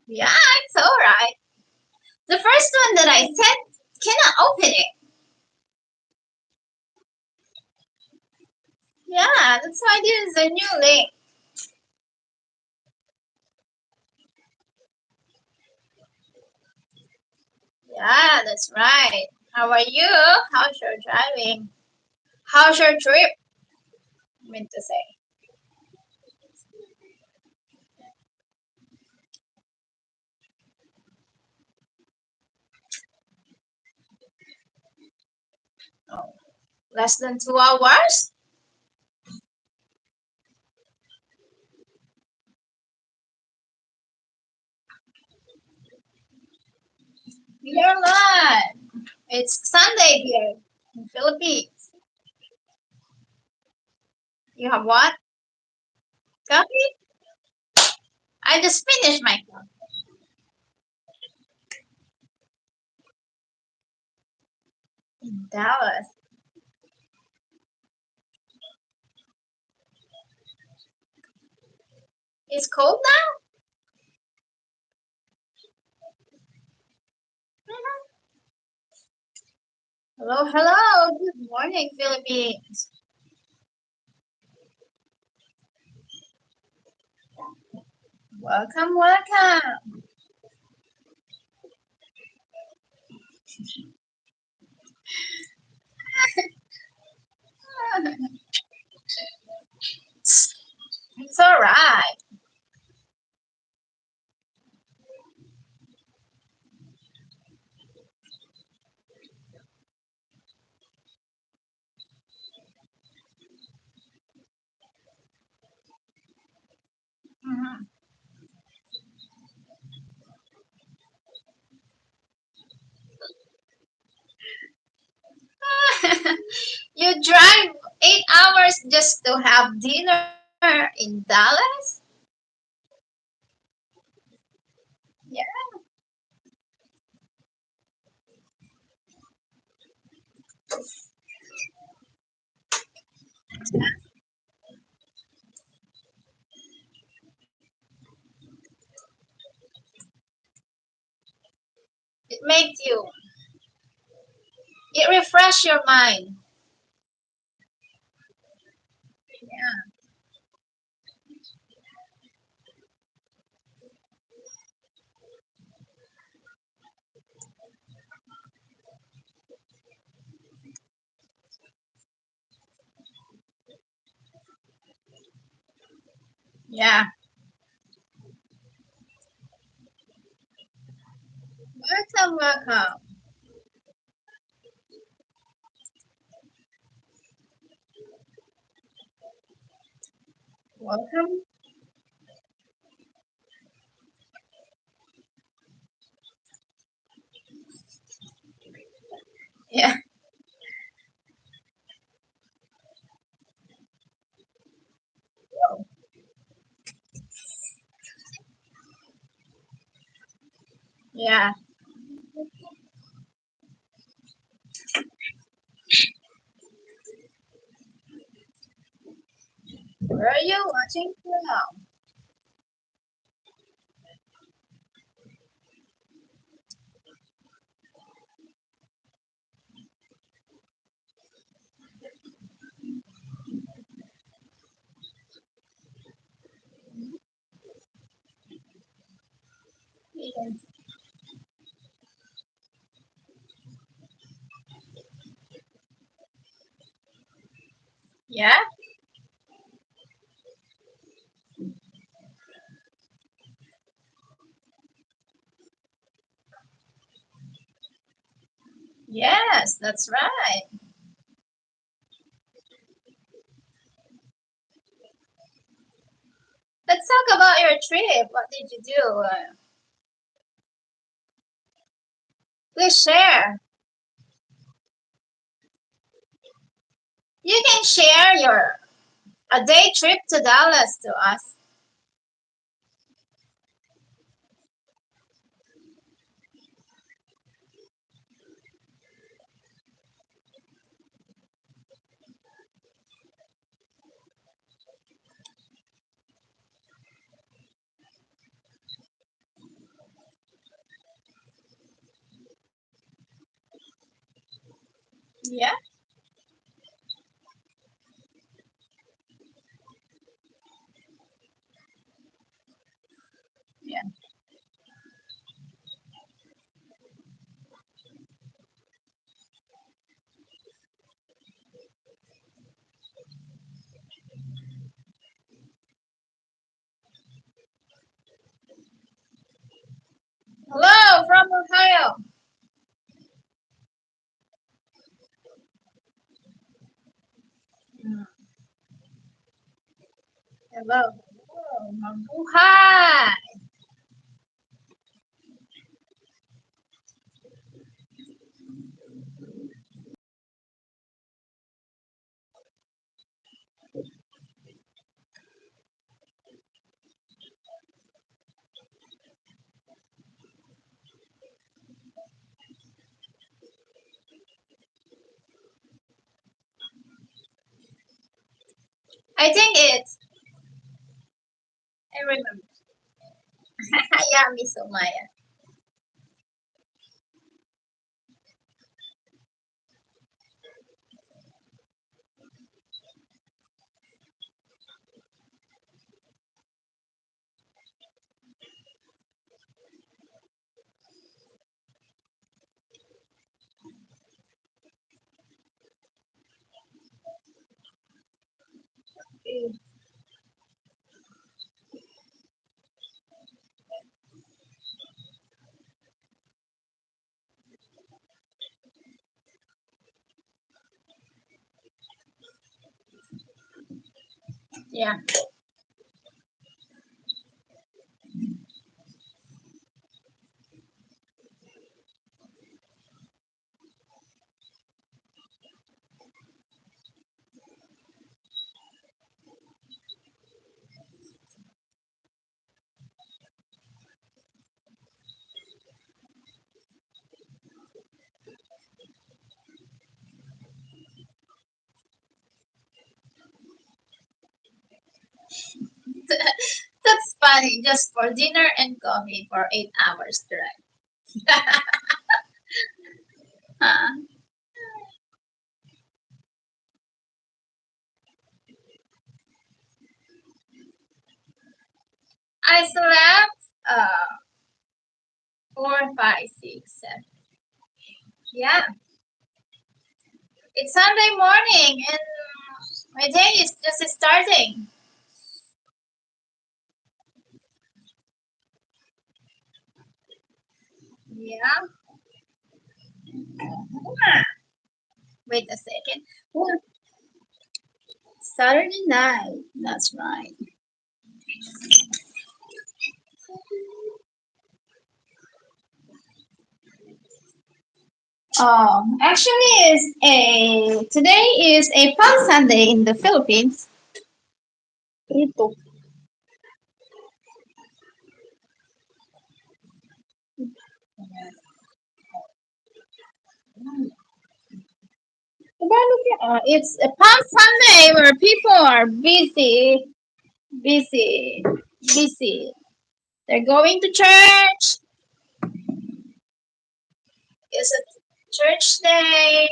Yeah, it's alright. The first one that I sent cannot open it. Yeah, that's why this is a new link. Yeah, that's right. How are you? How's your driving? How's your trip? I meant to say. Oh, less than 2 hours? We are live. It's Sunday here in Philippines. You have what? Coffee? I just finished my coffee in Dallas. It's cold now? Mhm. Hello, hello. Good morning, Philippines. Welcome, welcome. It's all right. Mhm. You drive 8 hours just to have dinner in Dallas? Yeah, it makes you, it refresh your mind. Yeah, yeah. Welcome, welcome, welcome. Yeah, yeah. Where are you watching from? Yeah, yes, that's right. Let's talk about your trip. What did you do? Please share. You can share your a day trip to Dallas to us. Yeah. Yeah. Hello from Ohio. Mm, hello. Hello, mabuhay. I think it's, I remember. Yeah, Miss Omaya. Yeah. That's funny. Just for dinner and coffee for 8 hours drive. uh, I slept 4, 5, 6, 7. Yeah. It's Sunday morning and my day is just starting. Yeah. Wait a second. What? Saturday night. That's right. Actually, is a today is a Palm Sunday in the Philippines. Ito. It's a Palm Sunday where people are busy, busy. They're going to church. It's a church day.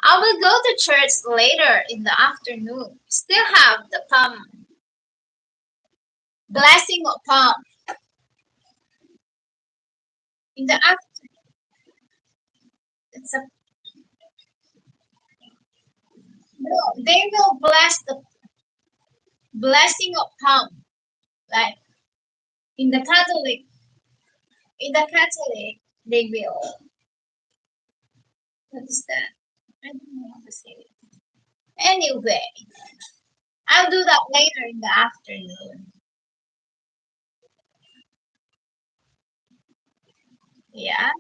I will go to church later in the afternoon. Still have the palm blessing of palm in the after. It's a no. They will bless the blessing of palm like in the Catholic. In the Catholic, they will. What is that? I don't know how to say it. Anyway, I'll do that later in the afternoon. Yeah,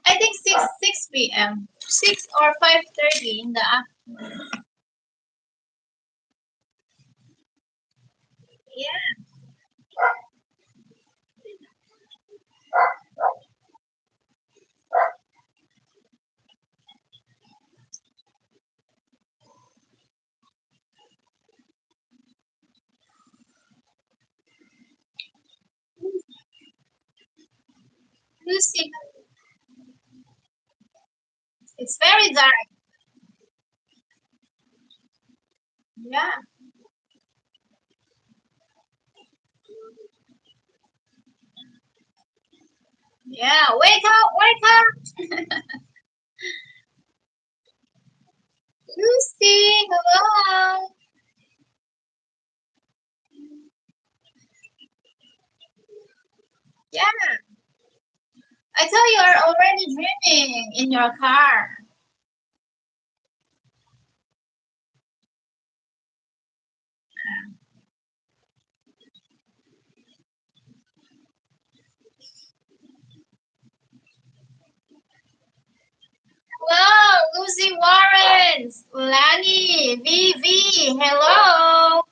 I think 6 p.m. 6 or 5:30 in the afternoon. Yeah, see? It's very dark. Yeah. Yeah. Wake up! Wake up! Lucy, hello. Yeah. I thought you are already dreaming in your car. Hello, Lucy Warrens, Lani, VV, hello.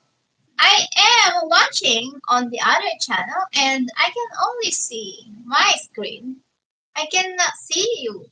I am watching on the other channel and I can only see my screen. I cannot see you.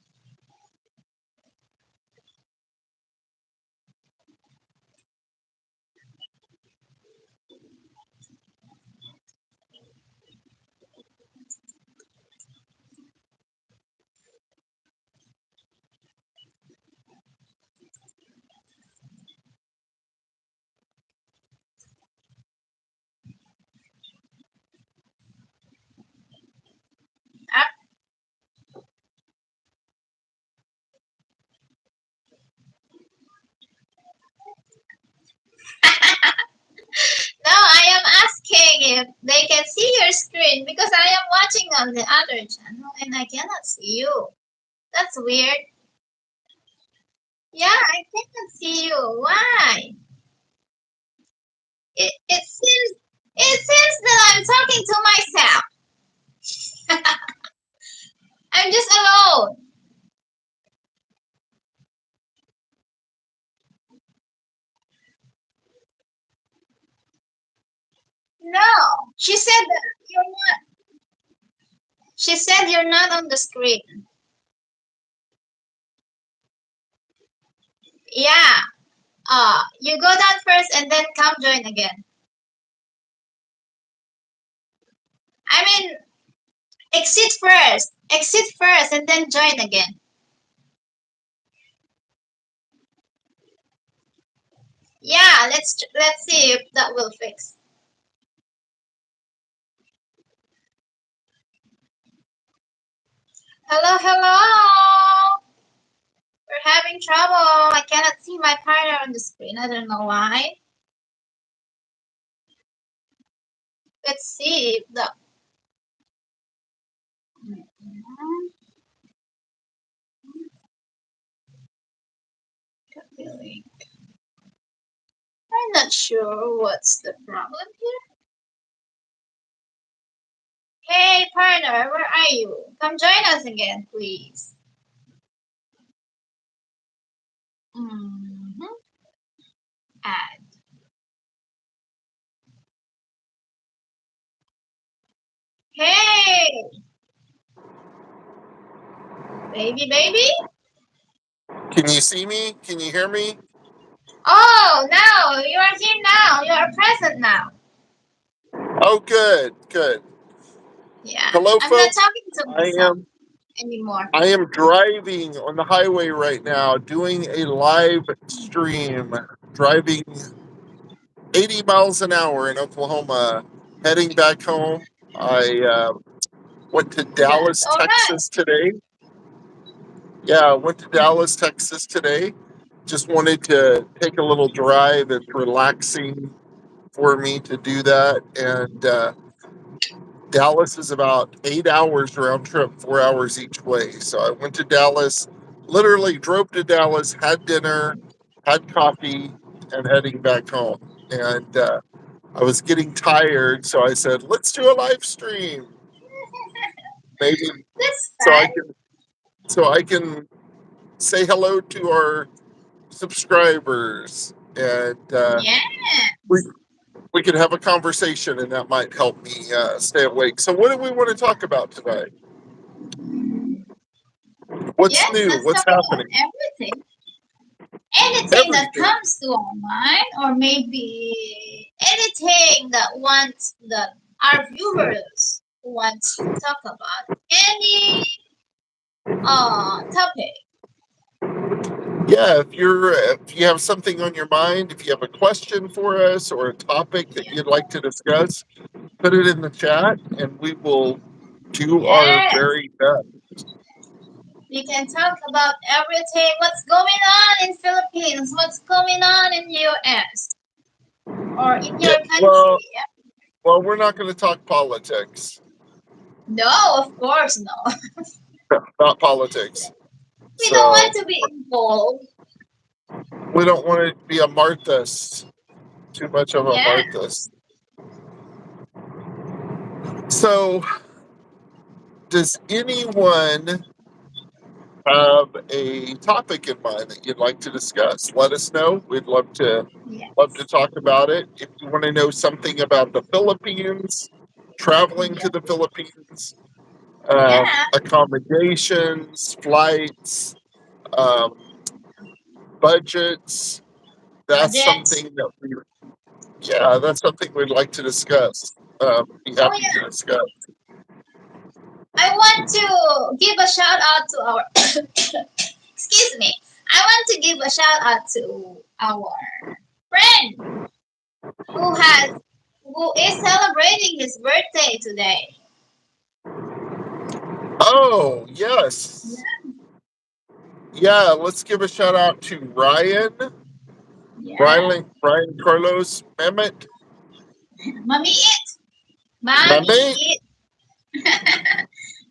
No, I am asking if they can see your screen because I am watching on the other channel and I cannot see you. That's weird. Yeah, I cannot see you. Why? It seems that I'm talking to myself. I'm just alone. No, she said that you're not. She said you're not on the screen. Yeah. You go down first and then come join again. I mean, exit first. Exit first and then join again. Yeah, let's see if that will fix. Hello, hello. We're having trouble. I cannot see my partner on the screen. I don't know why. Let's see if the. I'm not sure what's the problem here. Hey, partner, where are you? Come join us again, please. Mm-hmm. Add. Hey, baby, baby. Can you see me? Can you hear me? Oh, now you are here now. You are present now. Oh, good, good. Yeah, Hello, I'm not folks. talking to I myself am anymore. I am driving on the highway right now, doing a live stream, driving 80 miles an hour in Oklahoma, heading back home. I went to That's Dallas, all right. Texas today. Yeah, I went to Dallas, Texas today. Just wanted to take a little drive. It's relaxing for me to do that, and Dallas is about 8 hours round trip, 4 hours each way. So I went to Dallas, literally drove to Dallas, had dinner, had coffee, and heading back home. And I was getting tired, so I said, "Let's do a live stream, maybe, That's so I fine. can say hello to our subscribers, and Yeah. we we could have a conversation, and that might help me stay awake." So, what do we want to talk about today? What's Yes, new? let's What's talk about happening? everything. Anything that Everything. comes to our mind, or maybe anything that wants our viewers want to talk about any topic. Yeah, if you have something on your mind, if you have a question for us or a topic that you'd like to discuss, put it in the chat and we will do our Yes, very best. we can talk about everything. What's going on in Philippines? What's going on in US or in Yeah, your country? well, well, we're not going to talk politics, No, of course no. not politics. We don't want So to be involved. we don't want to be a Marthas, too much of a Yeah, Marthas. So, does anyone have a topic in mind that you'd like to discuss? Let us know. We'd love to yes, talk about it. If you want to know something about the Philippines, traveling to yeah, the Philippines, yeah. accommodations, flights, um, budgets, that's Budget. something that that's something we'd like to discuss. Be Oh happy to yeah. discuss. I want to give a shout out to our excuse me. I want to give a shout out to our friend who is celebrating his birthday today. Oh, yes. Yeah, let's give a shout out to Ryan. Yeah. Ryan Carlos Mehmet. Mommy it. Mommy Mehmet. it.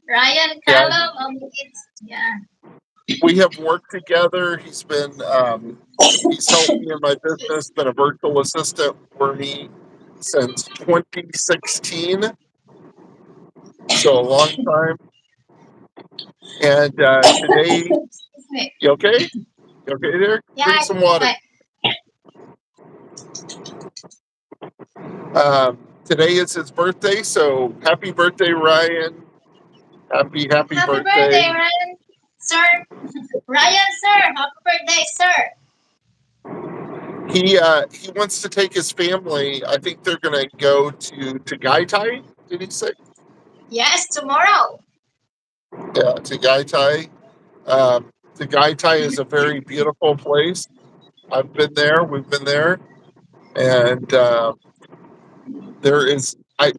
Ryan Yeah, Carlo, mommy it. Yeah. we have worked together. He's helped me in my business, been a virtual assistant for me since 2016. So a long time. And today, Excuse me. you okay? You okay there? Yeah, Drink it's some water. fine. Today is his birthday, so happy birthday, Ryan. Happy Happy birthday. birthday, Ryan. Sir. Ryan, sir. Happy birthday, sir. He wants to take his family. I think they're gonna go to Tagaytay. Did he say? Yes, tomorrow. Yeah, Tagaytay. Tagaytay is a very beautiful place. I've been there. We've been there, and there is I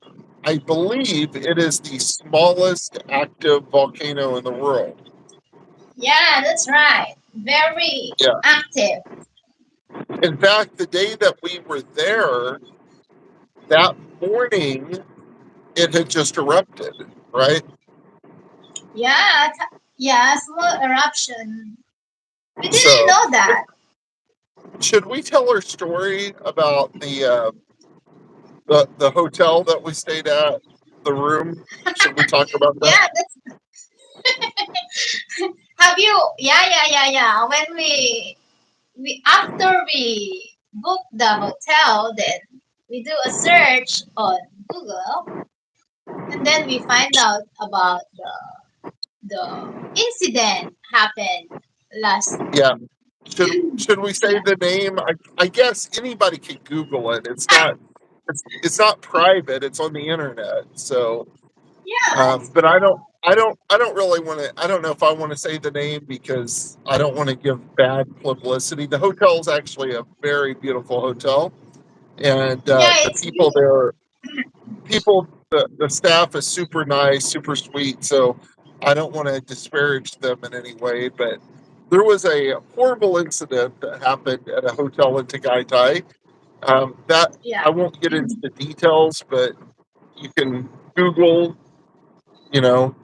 believe it is the smallest active volcano in the world. Yeah, that's right. Very Yeah. active. In fact, the day that we were there, that morning, it had just erupted. Right. Yeah, yeah, small eruption. We didn't So, know that. should we tell our story about the hotel that we stayed at, the room? Should we talk about that? Yeah, that's have you yeah. When we after we book the hotel, then we do a search on Google and then we find out about the incident happened last. Yeah. Should we say the name? I guess anybody can Google it. It's not private. It's on the internet. So, Yeah, but I don't really want to. I don't know if I want to say the name because I don't want to give bad publicity. The hotel is actually a very beautiful hotel, and yeah, the it's people there, the staff is super nice, super sweet. So I don't want to disparage them in any way, but there was a horrible incident that happened at a hotel in Tagaytay. That yeah, I won't get into the details, but you can Google. You know,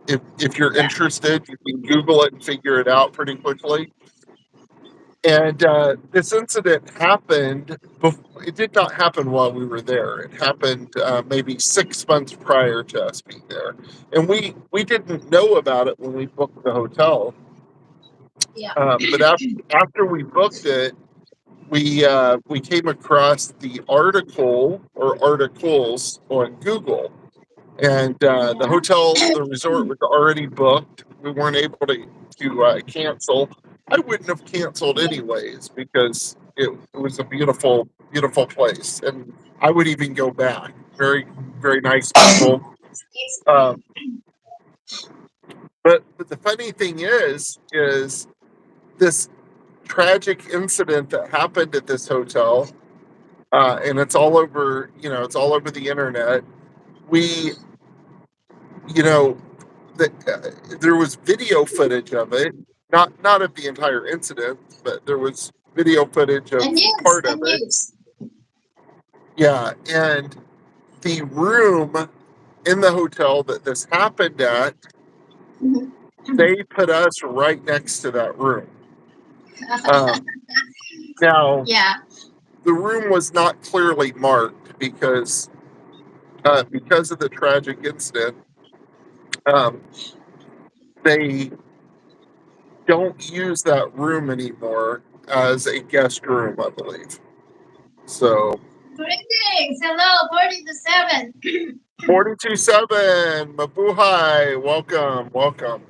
if you're yeah, interested, you can Google it and figure it out pretty quickly. And this incident happened. It did not happen while we were there. It happened maybe 6 months prior to us being there, and we didn't know about it when we booked the hotel. yeah. But after we booked it, we came across the article or articles on Google, and Yeah. the resort was already booked. We weren't able to cancel. I wouldn't have canceled anyways because it was a beautiful place, and I would even go back. Very nice people. Um, but the funny thing is this tragic incident that happened at this hotel, and it's all over. It's all over the internet. We, you know, there was video footage of it, not of the entire incident, but there was video footage of part A of it. news. Yeah, and the room in the hotel that this happened at, Mhm. they put us right next to that room. Now, Yeah. the room was not clearly marked because of the tragic incident. Um, they don't use that room anymore as a guest room, I believe. So Greetings. Hello, 40 to 7. 42.7, Mabuhay, welcome.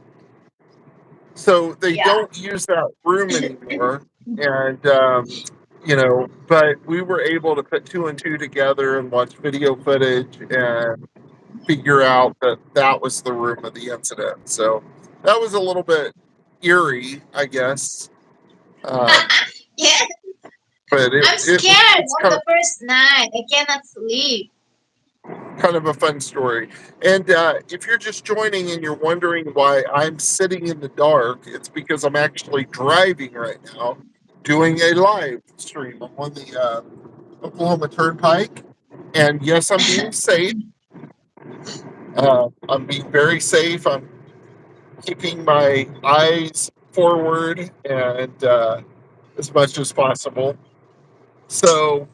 So they Yeah. don't use that room anymore, and but we were able to put two and two together and watch video footage and figure out that that was the room of the incident. So that was a little bit eerie, I guess. Yeah. But I'm scared it's on the first night. I cannot sleep. kind of a fun story. And if you're just joining and you're wondering why I'm sitting in the dark, it's because I'm actually driving right now, doing a live stream. I'm on the Oklahoma Turnpike, and yes, I'm being safe. I'm being very safe. I'm keeping my eyes forward and as much as possible. So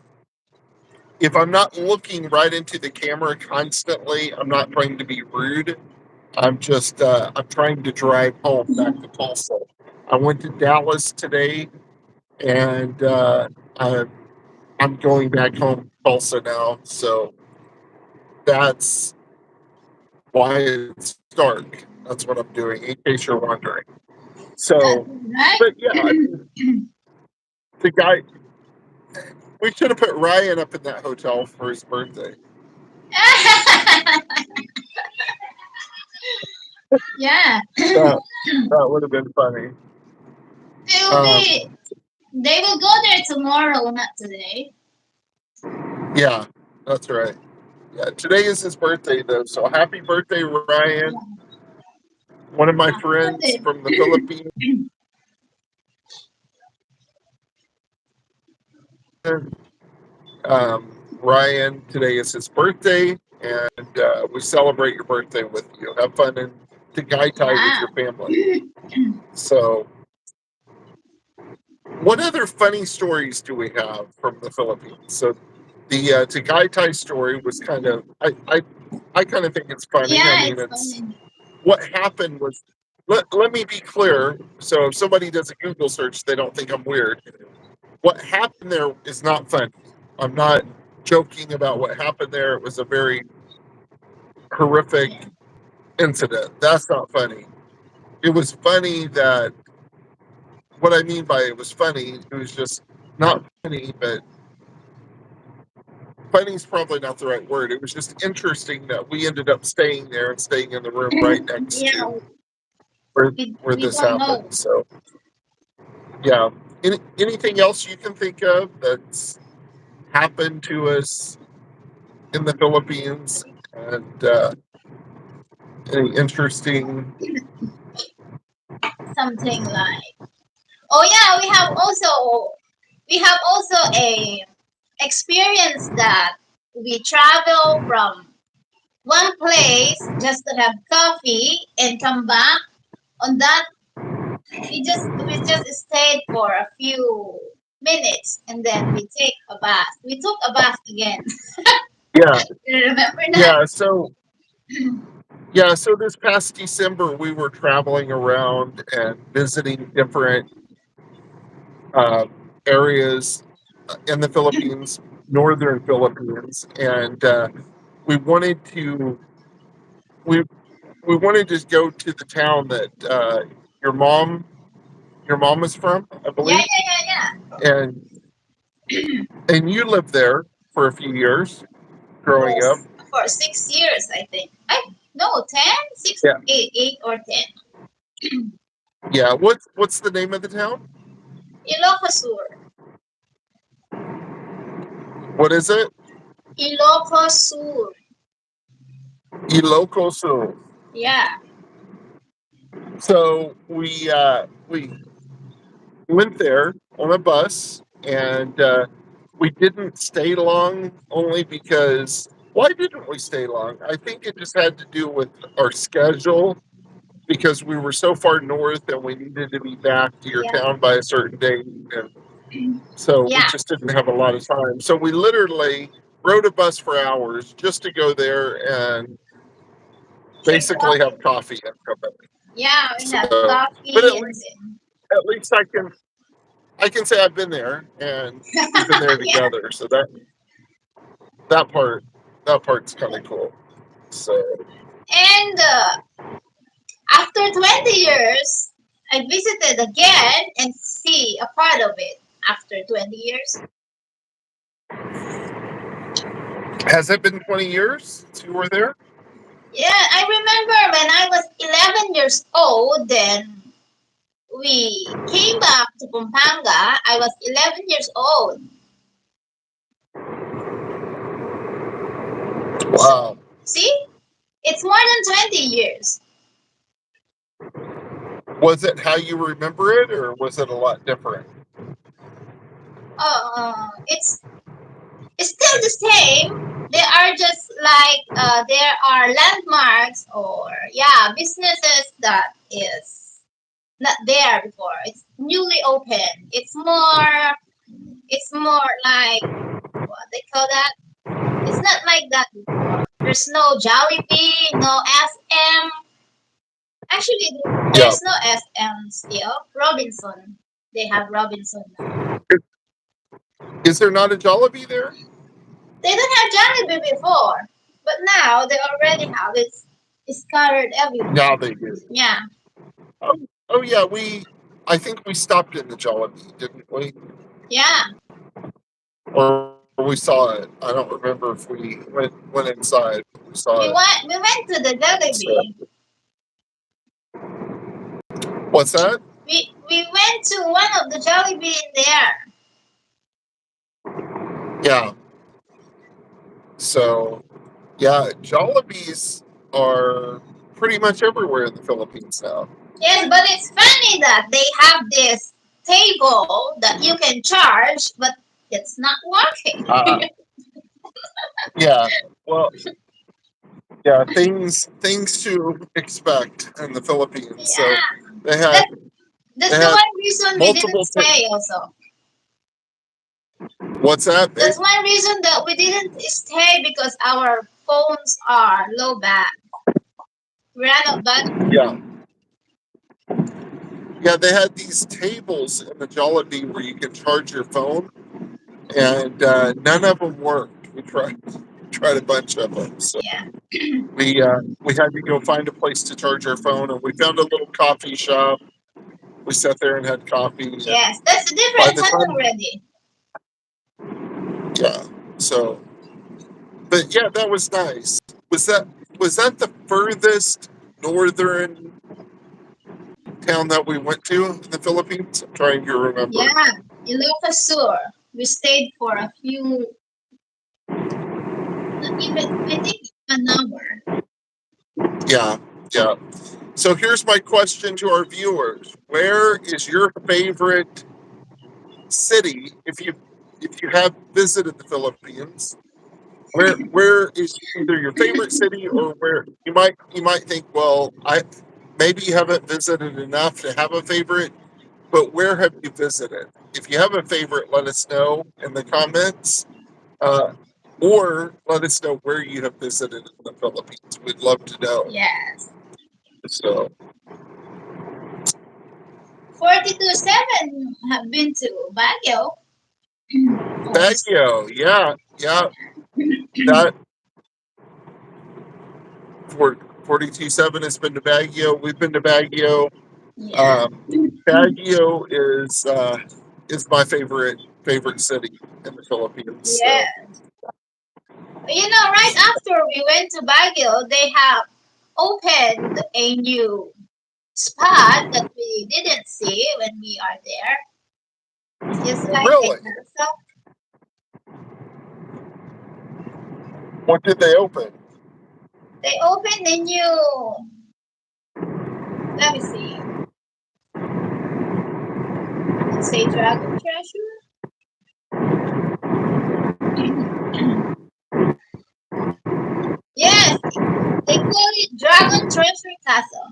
if I'm not looking right into the camera constantly, I'm not trying to be rude. I'm just I'm trying to drive home back to Tulsa. I went to Dallas today, and I'm going back home to Tulsa now. So that's why it's dark. That's what I'm doing, in case you're wondering. So, Right? but yeah, I mean, the guy. We should have put Ryan up in that hotel for his birthday. Yeah. That that would have been funny. They will Um, be. They will go there tomorrow, not today. yeah, that's right. Yeah, today is his birthday though, so happy birthday, Ryan. One of my Happy friends birthday. from the Philippines. Ryan, today is his birthday, and we celebrate your birthday with you. Have fun in Tagaytay with Yeah. your family. So, what other funny stories do we have from the Philippines? So, the Tagaytay story was kind of I kind of think it's funny. I Yeah, mean, it's it's funny. what happened was. Let me be clear. So if somebody does a Google search, they don't think I'm weird. What happened there is not funny. I'm not joking about what happened there. It was a very horrific Yeah. incident. That's not funny. It was funny that what I mean by it was funny, it was just not funny, but funny is probably not the right word. It was just interesting that we ended up staying there and staying in the room right next Yeah, to where where we this don't know. happened. So yeah. Anything else you can think of that's happened to us in the Philippines and any interesting. Something like. Oh yeah, we have also a experience that we travel from one place just to have coffee and come back. On that, we just stayed for a few minutes and then we take a bath. We took a bath again. Yeah, You remember that? yeah. So this past December we were traveling around and visiting different uh, areas in the Philippines, northern Philippines, and we wanted to we we wanted to go to the town that your mom your mom is from, I Yeah, believe, yeah, yeah, and you lived there for a few years yeah. growing up. Yes. for 6 years, I think. No, 10, 6, Yeah. 8 or 10. Yeah. What's the name of the town? Ilocosur. What is it? Ilocosur. Ilocos. Yeah. So we went there on a bus, and we didn't stay long, only because why didn't we stay long? I think it just had to do with our schedule, because we were so far north and we needed to be back to your Yeah. town by a certain date, and so we Yeah. just didn't have a lot of time. So we literally rode a bus for hours just to go there and Drink basically coffee. have coffee and come back. Yeah, we have So, but coffee and then. at least I can say I've been there and we've been there Yeah. together. So that part's kind of cool. So And after 20 years, I visited again and see a part of it after 20 years. has it been 20 years since you were there? Yeah, I remember when I was 11 years old, then we came back to Pampanga. I was 11 years old. Wow. See, it's more than 20 years. Was it how you remember it, or was it a lot different? It's still the same. They are just like there are landmarks or yeah businesses that is not there before. It's newly open. It's more like what they call that. It's not like that before. There's no Jollibee, no SM. Actually, Yeah. there's no SM still. Robinson. They have Robinson now. Is there not a Jollibee there? They don't have Jollibee before, but now they already have it. It's scattered everywhere. Now they do. Yeah. Oh yeah, I think we stopped in the Jollibee, didn't we? Yeah. Or we saw it. I don't remember if we went inside. We saw We it. went. We went to the Jollibee. What's that? We went to one of the Jollibee in there. Yeah. So, yeah, Jollibees are pretty much everywhere in the Philippines now. Yes, but it's funny that they have this table that you can charge, but it's not working. Yeah. Well, yeah, things to expect in the Philippines. So Yeah. they had That's they the had one reason we didn't multiple. stay. Also, What's that, babe? that's one reason that we didn't stay because our phones are low bat. We ran out of battery. Yeah. Yeah, they had these tables in the Jollibee where you could charge your phone, and none of them worked. We tried a bunch of them. So Yeah. we had to go find a place to charge our phone, and we found a little coffee shop. We sat there and had coffee. Yes, that's the By difference the time, already. yeah. So, but yeah, that was nice. Was that the furthest northern town that we went to in the Philippines? I'm trying to remember. Yeah, Ilocos Sur. We stayed for a few, not even, I think an hour. Yeah, yeah. So here's my question to our viewers: where is your favorite city if you have visited the Philippines? Where is either your favorite city, or where you might think, well, I maybe you haven't visited enough to have a favorite, but where have you visited? If you have a favorite, let us know in the comments, uh, or let us know where you have visited in the Philippines. We'd love to know. Yes. So 427 have been to Baguio. Baguio, yeah, that 42.7 has been to Baguio. We've been to Baguio. Yeah. Baguio is my favorite city in the Philippines. Yeah. So Right after we went to Baguio, they have opened a new spot that we didn't see when we are there. It's just like a Really? castle. What did they open? They opened a new. Let me see. Let's say Dragon Treasure. Yes, they call it Dragon Treasure Castle.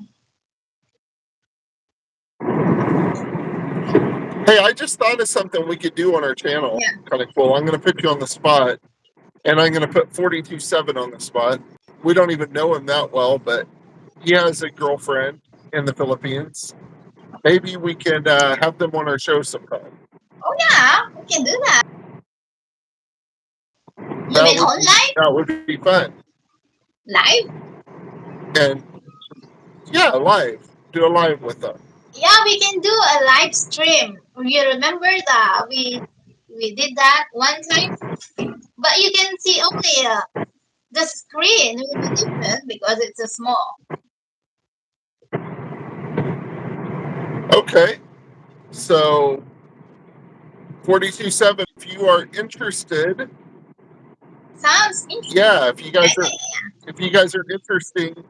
Hey, I just thought of something we could do on our channel. Yeah. Kind of cool. I'm going to put you on the spot, and I'm going to put 42.7 on the spot. We don't even know him that well, but he has a girlfriend in the Philippines. Maybe we can have them on our show sometime. Oh yeah, we can do that. You That mean would online? that would be fun. Live? And yeah, live. Do a live with them. Yeah, we can do a live stream. You remember that we did that one time, but you can see only the screen will be different because it's a small. Okay. So 42.7. If you are interested, Sounds interesting. yeah. If you guys are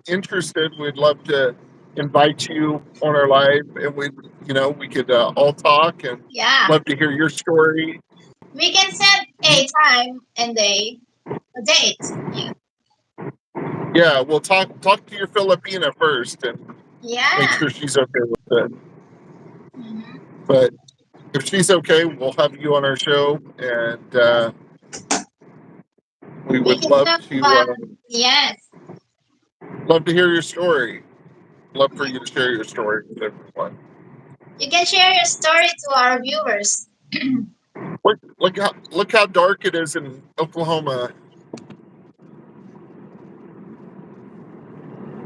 interested, we'd love to invite you on our live, and we could all talk and Yeah, love to hear your story. we can set a time and a date. Yeah. Yeah, we'll talk to your Filipina first and make Yeah. sure she's okay with it. Mhm. But if she's okay, we'll have you on our show, and we We would can love talk to about yes. hear your story. Love for you to share your story with everyone. You can share your story to our viewers. Look how dark it is in Oklahoma.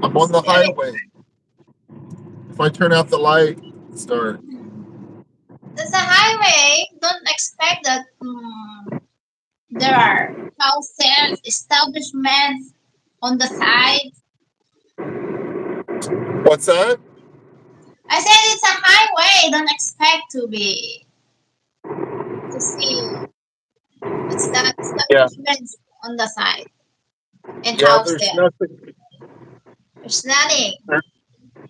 I'm on It's the very highway. If I turn out the light, start. There's a highway. Don't expect that there are houses, establishments on the side. What's that? I said it's a highway. Don't expect to see Yeah, establishments on the side and yeah. houses. There's nothing. There's nothing.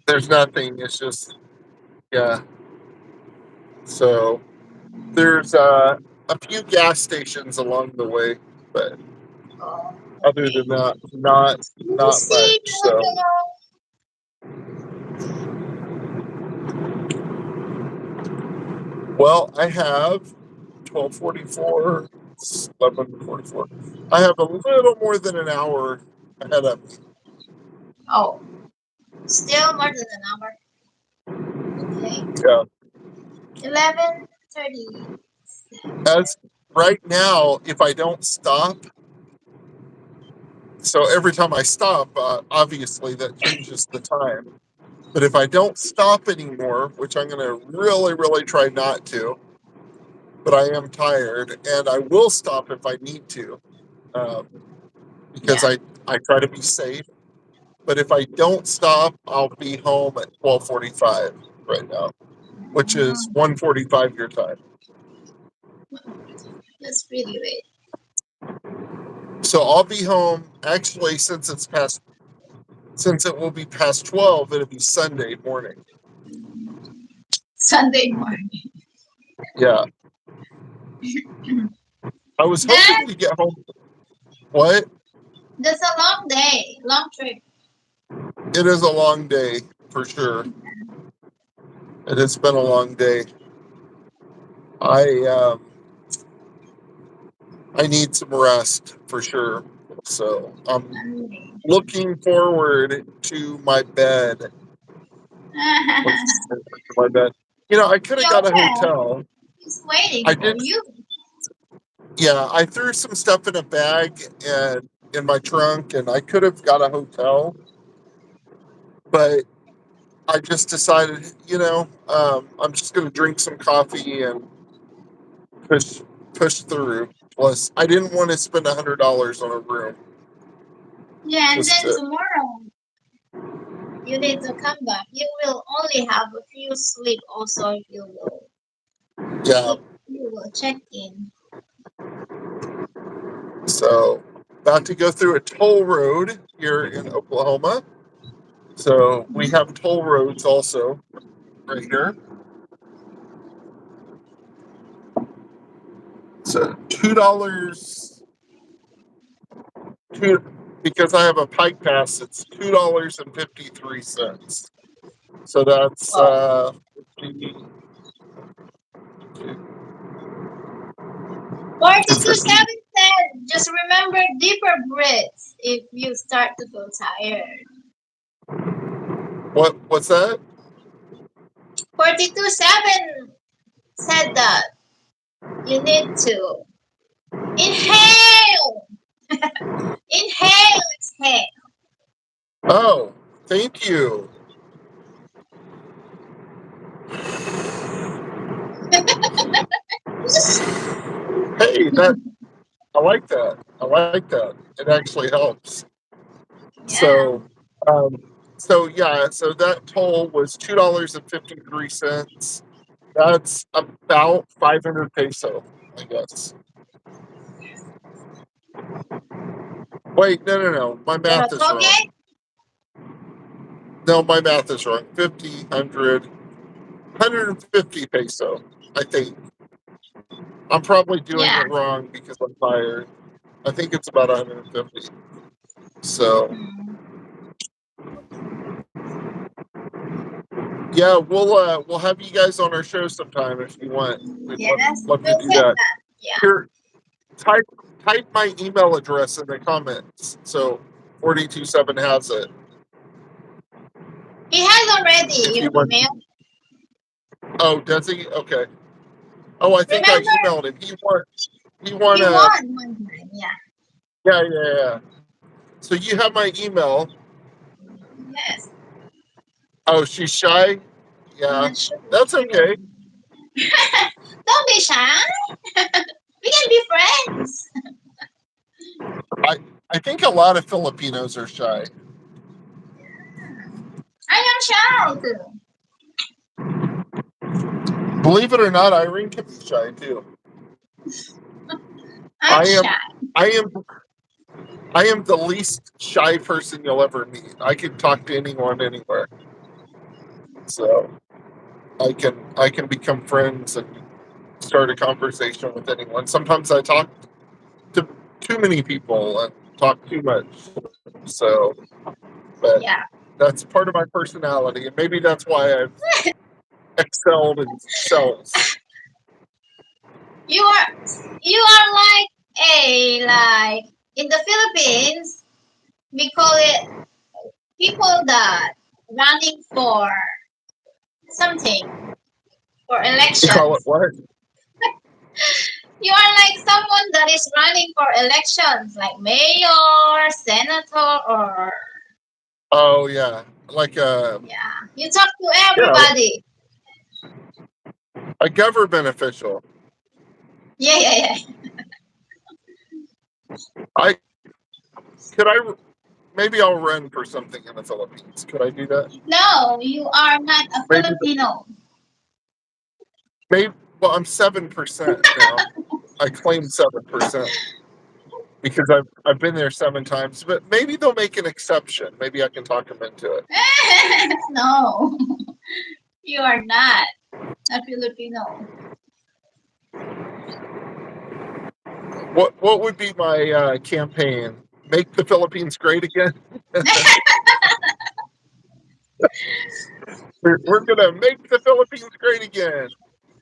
There's nothing. It's just yeah. So there's a few gas stations along the way, but Oh, other okay. than that, not See, much. So well, I have 12:44, 11:44. I have a little more than an hour ahead of me. Oh, still more than an hour. Okay. Yeah. 11:30. As right now, if I don't stop, so every time I stop, obviously that changes the time. But if I don't stop anymore, which I'm going to really, really try not to, but I am tired, and I will stop if I need to, um, because Yeah. I try to be safe. But if I don't stop, I'll be home at 12:45 right now, which is Mm, 1:45 your time. that's pretty late. So I'll be home. Actually, since it will be past 12, it'll be Sunday morning. Sunday morning. Yeah, I was That hoping to get home. What? that's a long day, long trip. It is a long day for sure. It has been a long day. I I need some rest for sure. So I'm Sunday. looking forward to my bed. Looking forward to my bed. I could The have got a hotel hotel. is waiting I for did. you. Yeah, I threw some stuff in a bag and in my trunk, and I could have got a hotel, but I just decided, I'm just going to drink some coffee and push push through. Plus, I didn't want to spend $100 on a room. Yeah, and Just then to, tomorrow you need to come back. You will only have a few sleep. Also, yeah. you will check in. So, about to go through a toll road here in Oklahoma. So we have toll roads also right here. So $2, because I have a Pike Pass. It's $2.53. So that's Oh. 50, 42.7 said, just remember deeper breaths if you start to feel tired. What's that? 42.7 said that you need to inhale, inhale, exhale. Oh, thank you. Hey, I like that. I like that. It actually helps. Yeah, Um, so yeah, so that toll was $2.53. That's about 500 peso, I guess. Wait, no. My for a math is toll wrong. gate. No, my math is wrong. 50, 100, 150 peso, I think. I'm probably doing Yeah. it wrong because I'm tired. I think it's about 150. So Hmm. yeah, we'll have you guys on our show sometime if you want. We'd Yes, love to we'll do set that. that. Yeah. Here, type my email address in the comments so 427 has it. He has already If your you want. email. Oh, does he? Okay. Oh, I think I Remember, emailed him. He want he to. won one time. Yeah. Yeah. So you have my email. Yes. Oh, she's shy. I'm Yeah, not sure if that's he will. okay. Don't be shy. We can be friends. I think a lot of Filipinos are shy. I am shy too. Believe it or not, Irene can be shy too. I'm I am. shy. I am. I am the least shy person you'll ever meet. I can talk to anyone anywhere. So I can become friends and start a conversation with anyone. Sometimes I talk to too many people and talk too much. So, but Yeah. that's part of my personality, and maybe that's why I've excelled in sales. You are like like in the Philippines we call it people that running for something for You call it elections. what? You are like someone that is running for elections, like mayor, senator, or Oh yeah, like yeah. You talk to yeah, everybody. a government official. Yeah. I could I maybe I'll run for something in the Philippines. Could I do that? No, you are not a Maybe Filipino. maybe. Well, I'm 7% now. I claim 7% because I've been there 7 times. But maybe they'll make an exception. Maybe I can talk them into it. No, you are not a Filipino. What would be my campaign? Make the Philippines great again. We're gonna make the Philippines great again. Air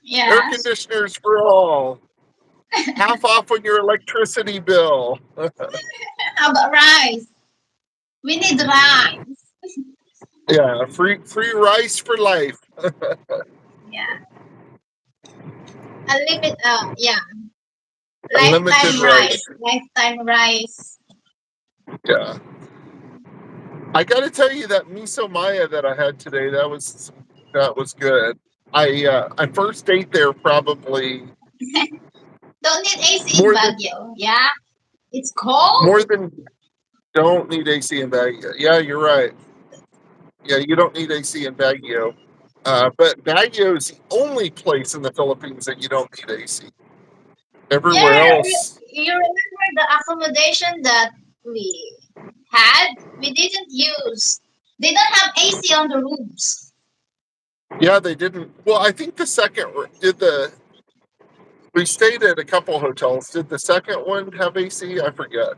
Yeah. conditioners for all. Half off on your electricity bill. How about rice? We need rice. Yeah, free rice for life. Yeah. A limit. Yeah. Unlimited Lifetime rice. rice. Lifetime rice. Yeah. I got to tell you that miso maya that I had today, that was good. I first ate there probably Don't need AC in More than Baguio. Yeah, it's cold. more than don't need AC in Baguio. Yeah, you're right. Yeah, you don't need AC in Baguio. But Baguio is the only place in the Philippines that you don't need AC. Everywhere Yeah, else, you remember the accommodation that we had? We didn't use. They don't have AC on the rooms. yeah, they didn't. Well, I think the second did the. We stayed at a couple hotels. Did the second one have AC? I forget.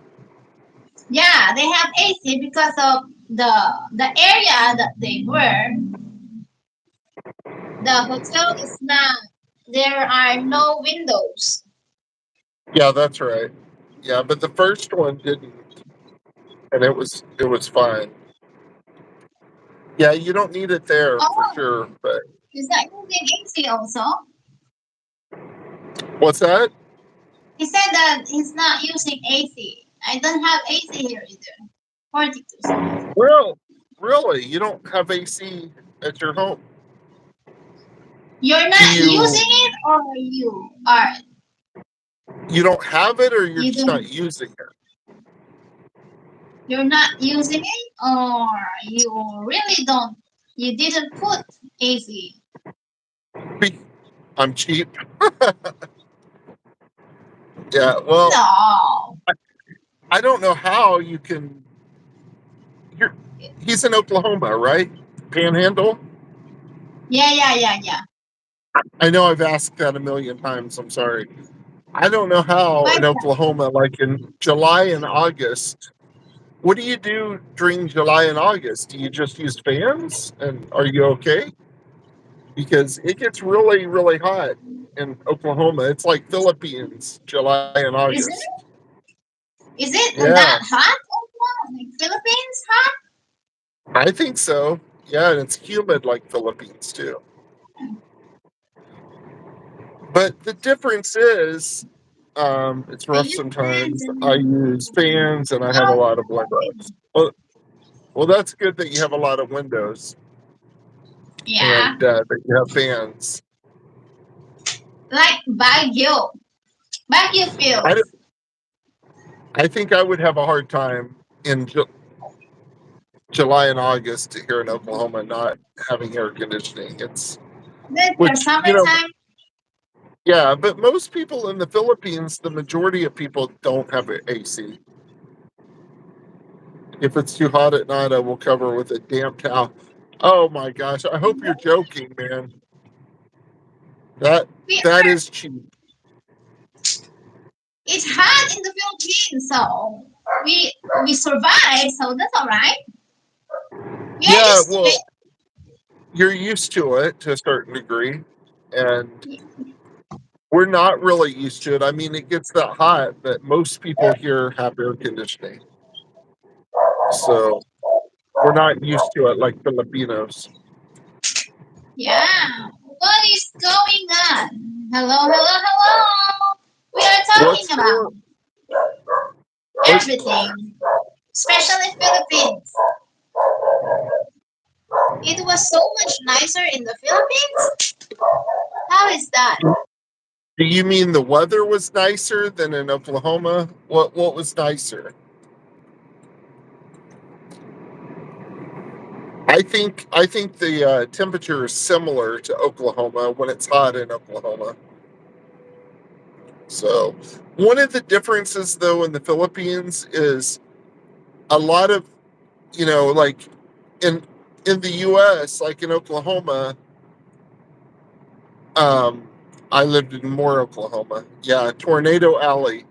Yeah, they have AC because of the area that they were. The hotel is not. There are no windows. Yeah, that's right. Yeah, but the first one didn't, and it was fine. Yeah, you don't need it there for Oh, sure. But is that using AC also? what's that? He said that he's not using AC. I don't have AC here either. 42 seconds. Well, really, you don't have AC at your home? You're Do not using you? it or you are. You don't have it, or you're You just not don't. using it? You're not using it or you really don't. You didn't put AC. I'm cheap. Yeah. Well, No. I don't know how you can. You're, he's in Oklahoma, right? Panhandle. Yeah. I know I've asked that a million times. I'm sorry. I don't know how But in Oklahoma, like in July and August. What do you do during July and August? Do you just use fans? And are you okay? Because it gets really, really hot in Oklahoma. It's like Philippines, July and is August. it is it Yeah, that hot also? Like Philippines hot? I think so. Yeah, and it's humid like Philippines too. But the difference is, it's They rough use fans sometimes. I and use fans and I have a oh, lot of windows. Well, that's good that you have a lot of windows yeah, and that you have fans. like Baguio. Baguio I, feels. I think I would have a hard time in July and August here in Oklahoma not having air conditioning. It's Then for which summertime, yeah, but most people in the Philippines, the majority of people don't have AC. If it's too hot at night, I will cover with a damp towel. Oh my gosh! I hope you're joking, man. That we that are. is cheap. It's hot in the Philippines, so we survive. So that's all right. We are Yeah, used to well, you're used to it to a certain degree, and it. we're not really used to it. I mean, it gets that hot, but most people here have air conditioning, so we're not used to it like Filipinos. Yeah. What is going on? Hello. We are talking What's about going? What? everything, especially Philippines. It was so much nicer in the Philippines. How is that? Do you mean the weather was nicer than in Oklahoma? What was nicer? I think the temperature is similar to Oklahoma when it's hot in Oklahoma. So one of the differences though in the Philippines is a lot of like in in the U.S. like in Oklahoma. Um, I lived in Moore, Oklahoma. Yeah, Tornado Alley.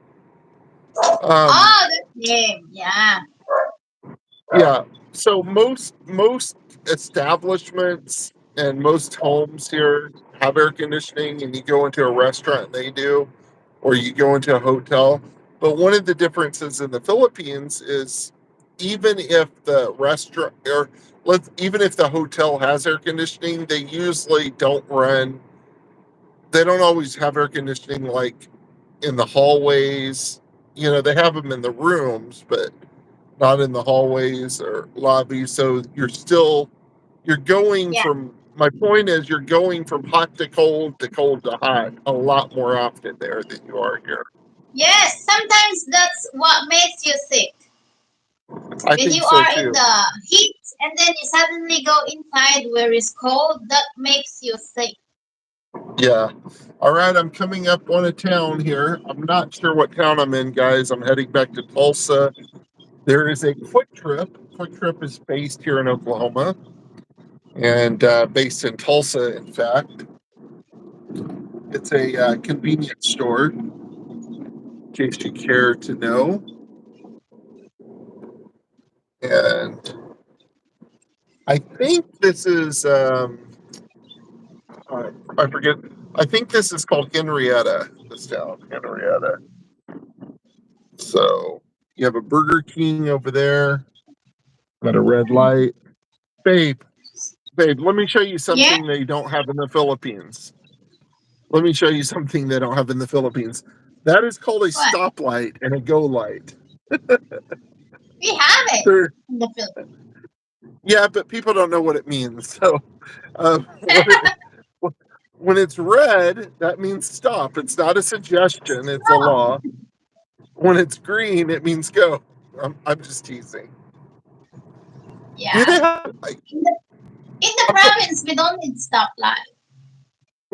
Um, Oh, that name. Yeah. yeah. So most establishments and most homes here have air conditioning, and you go into a restaurant and they do, or you go into a hotel. But one of the differences in the Philippines is even if the restaurant or even if the hotel has air conditioning, they usually don't run. They don't always have air conditioning like in the hallways. They have them in the rooms, but not in the hallways or lobbies. So you're going Yeah. from my point is you're going from hot to cold to hot a lot more often there than you are here. Yes, sometimes that's what makes you sick. I When think you so are in too. the heat and then you suddenly go inside where it's cold, that makes you sick. Yeah. All right, I'm coming up on a town here. I'm not sure what town I'm in, guys. I'm heading back to Tulsa. There is a Quick Trip. Quick Trip is based here in Oklahoma and based in Tulsa, in fact. It's a convenience store, in case you care to know. And I think this is, I forget, I think this is called Henrietta, this town, Henrietta. So you have a Burger King over there, got a red light. Babe, let me show you Yeah? something they don't have in the Philippines. Let me show you something they don't have in the Philippines. That is called a What? stoplight and a go light. We have it They're, in the Philippines. yeah, but people don't know what it means. So when, when it's red, that means stop. It's not a suggestion, it's a No. law. When it's green, it means go. I'm just teasing. Do Yeah. they have, In the province, we don't need stoplight.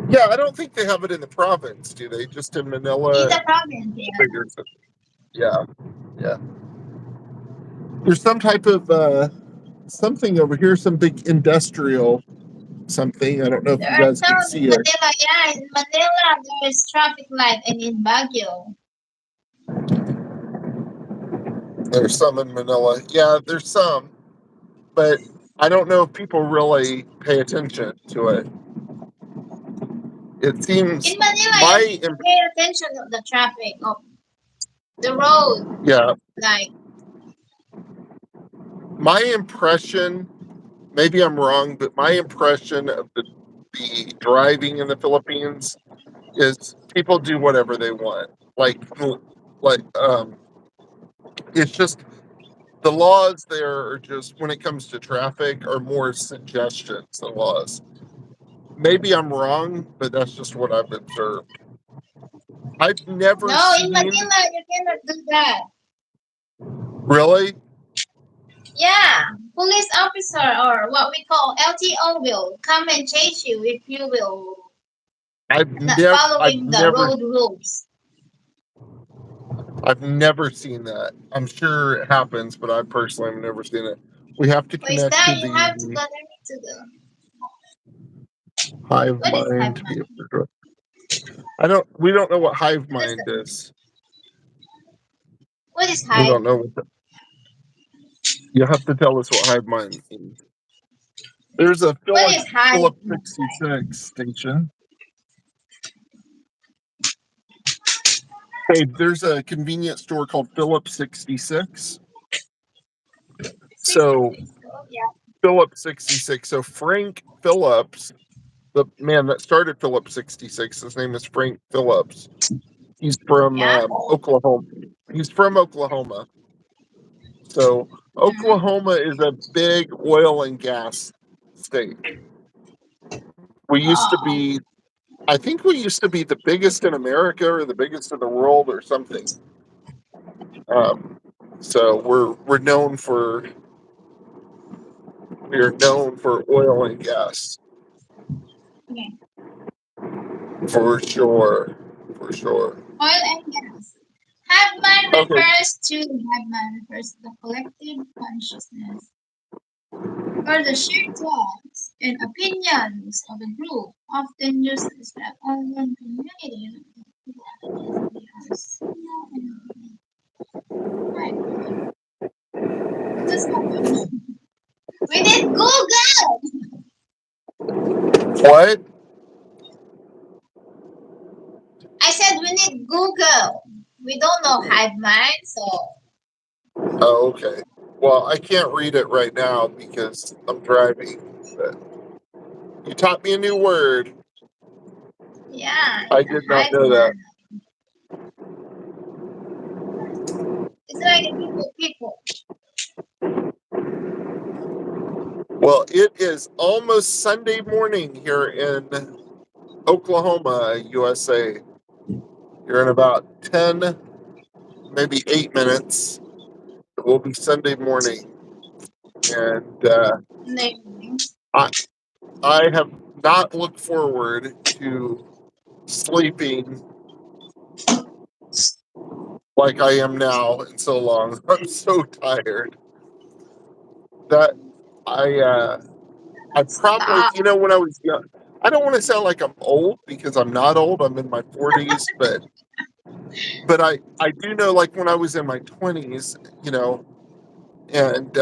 yeah, I don't think they have it in the province, do they? Just in In Manila the and province, yeah. bigger cities. Yeah, yeah. There's some type of something over here, some big industrial something. I don't know if There you are guys can some in see it. Manila, yeah. In Manila, there is traffic light, and in Baguio. There's some in Manila. Yeah, there's some, but I don't know if people really pay attention to it. It seems In Manila, you my need to pay attention to the traffic of the road. yeah, Like, my impression, maybe I'm wrong, but my impression of the driving in the Philippines is people do whatever they want. Like it's just the laws there are just when it comes to traffic are more suggestions than laws. Maybe I'm wrong, but that's just what I've observed. I've never no, in seen Manila, you cannot do that. really. Yeah, police officer or what we call LTO will come and chase you if you will not I've following the never road rules. I've never seen that. I'm sure it happens, but I personally have never seen it. We have to What is connect that? to You have to the connect to the. hive What is mind to be Hive? able to drive. We don't know what hive What is mind that? is. What is We Hive? don't know what you have to tell us what hive mind means. There's a What is Hive? Phillips 66 station. Hey, there's a convenience store called Phillips 66. So 66. Oh, yeah. Phillips 66. So Frank Phillips, the man that started Phillips 66, his name is Frank Phillips. He's from Yeah. Oklahoma. He's from Oklahoma. So Mhm. Oklahoma is a big oil and gas state. We used to Oh, be, I think we used to be the biggest in America or the biggest in the world or something. Um, so we are known for oil and gas okay. for sure, for sure. Oil and gas. Hive mind Okay, refers to the collective consciousness or the shared thoughts and opinions of a group, often used to describe online communities. They are similar and hive mind. What does that mean? We need Google. what? I said we need Google. We don't know hive mind, so Oh, okay. Well, I can't read it right now because I'm driving. But you taught me a new word. yeah, I did not hive know that. mind. It's like a group of people. Well, it is almost Sunday morning here in Oklahoma, USA. Here in about 10, maybe 8 minutes, it will be Sunday morning. And I, I have not looked forward to sleeping like I am now in so long. I'm so tired that I probably, Stop. when I was young, I don't want to sound like I'm old because I'm not old. I'm in my 40s, but I do know, like, when I was in my 20s, and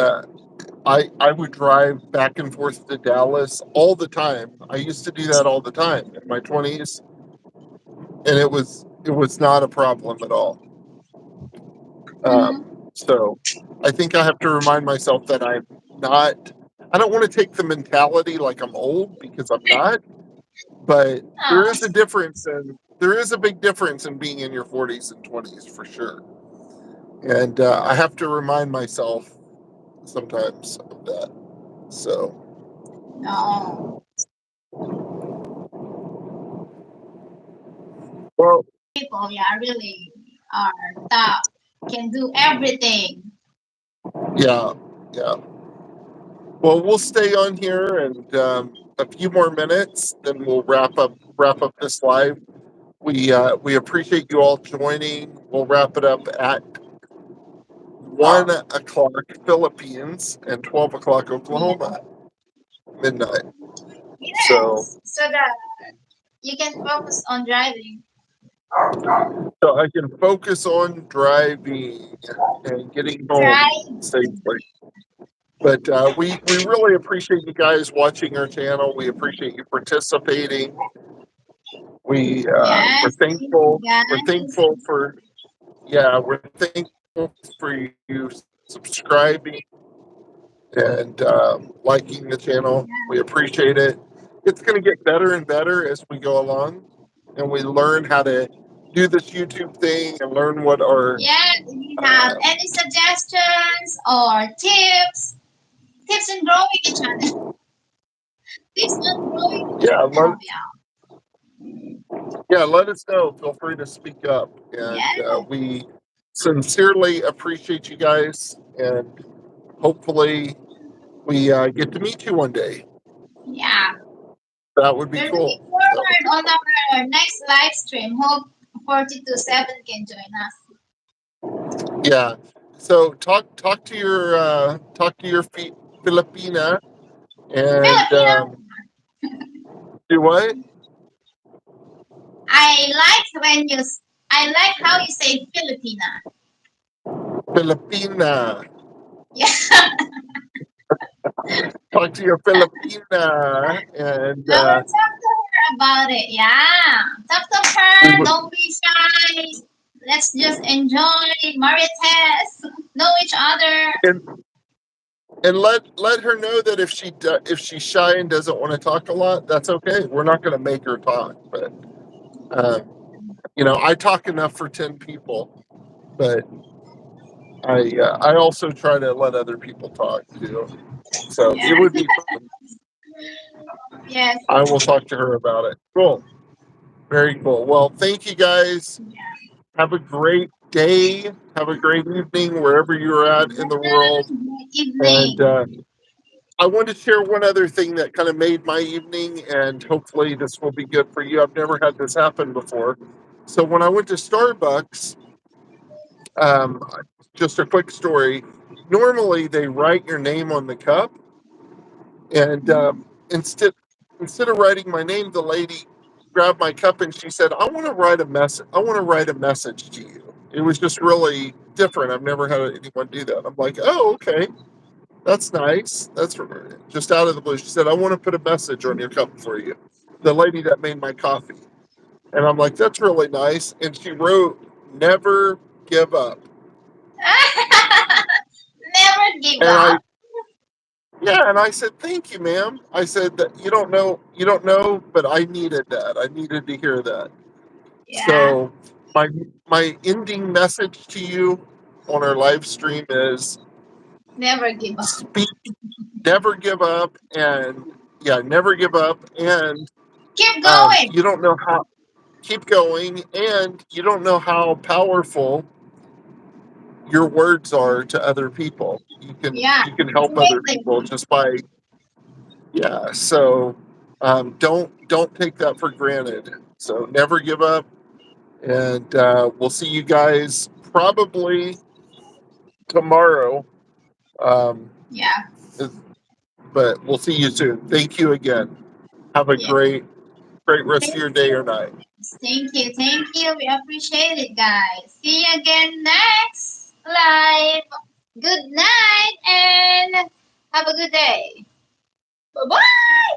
I would drive back and forth to Dallas all the time. I used to do that all the time in my 20s, and it was not a problem at all. Mhm. So I think I have to remind myself that I'm not. I don't want to take the mentality like I'm old because I'm not. But there Oh, is a difference, and there is a big difference in being in your 40s and 20s for sure. And I have to remind myself sometimes of that. So, no. well, People, yeah, really are tough. Can do everything. yeah, yeah. Well, we'll stay on here and a few more minutes, then we'll wrap up this live. We appreciate you all joining. We'll wrap it up at 1 o'clock Philippines and 12 o'clock Yeah. Oklahoma midnight. So, Yes. So that you can focus on driving. so I can focus on driving and getting home Drive. safely. But we really appreciate you guys watching our channel. We appreciate you participating. We're Yes. Thank you, thankful. We're guys. thankful for we're thankful for you subscribing and liking the channel. We appreciate it. It's going to get better and better as we go along, and we learn how to do this YouTube thing and learn what our Yeah. Do you have uh, any suggestions or tips? Tips in growing a channel. Tips on growing a yeah let channel. let us know. Feel free to speak up, Yeah. and we sincerely appreciate you guys, and hopefully we get to meet you one day. Yeah. That would be We're cool. looking That would be forward on cool. our next live stream. Hope 42/7 can join us. Yeah. So talk to your Filipina and Filipino. do what? I like I like how you say Filipina. Filipina. Yeah. Talk to your Filipina, and I will talk to her about it. Yeah. Talk to we her. would Don't be shy. Let's just enjoy Marites. Know each other. and, and let her know that if she's shy and doesn't want to talk a lot, that's okay. We're not going to make her talk, but uh, I talk enough for 10 people, but I also try to let other people talk too. So Yeah. it would be fun. Yes. I will talk to her about it. Cool. Very cool. Well, thank you guys. Have a great day. Have a great evening wherever you're at in the world. Good And evening. I want to share one other thing that kind of made my evening, and hopefully this will be good for you. I've never had this happen before. So when I went to Starbucks, um, just a quick story. Normally they write your name on the cup, and instead of writing my name, the lady grabbed my cup and she said, "I want to write a message. I want to write a message to you." It was just really different. I've never had anyone do that. I'm like, "Oh, okay, that's nice. That's just out of the blue." She said, "I want to put a message on your cup for you." The lady that made my coffee, and I'm like, "That's really nice." And she wrote, "Never give up." Never give And up. I said, "Thank you, ma'am." I said that you don't know, but I needed that. I needed to hear that. Yeah. So my my ending message to you on our live stream is Never give up. speak never give up, and never give up, and Keep going. you don't know how. Keep going, and you don't know how powerful your words are to other people. Yeah. You can It's help other amazing. people just by So don't take that for granted. So never give up, and we'll see you guys probably tomorrow. Um, Yeah. but we'll see you soon. Thank you again. Have a Yeah. great rest of Thank your day or night. Thank you. Thank you. We appreciate it, guys. See you again next live. Good night and have a good day. Bye bye.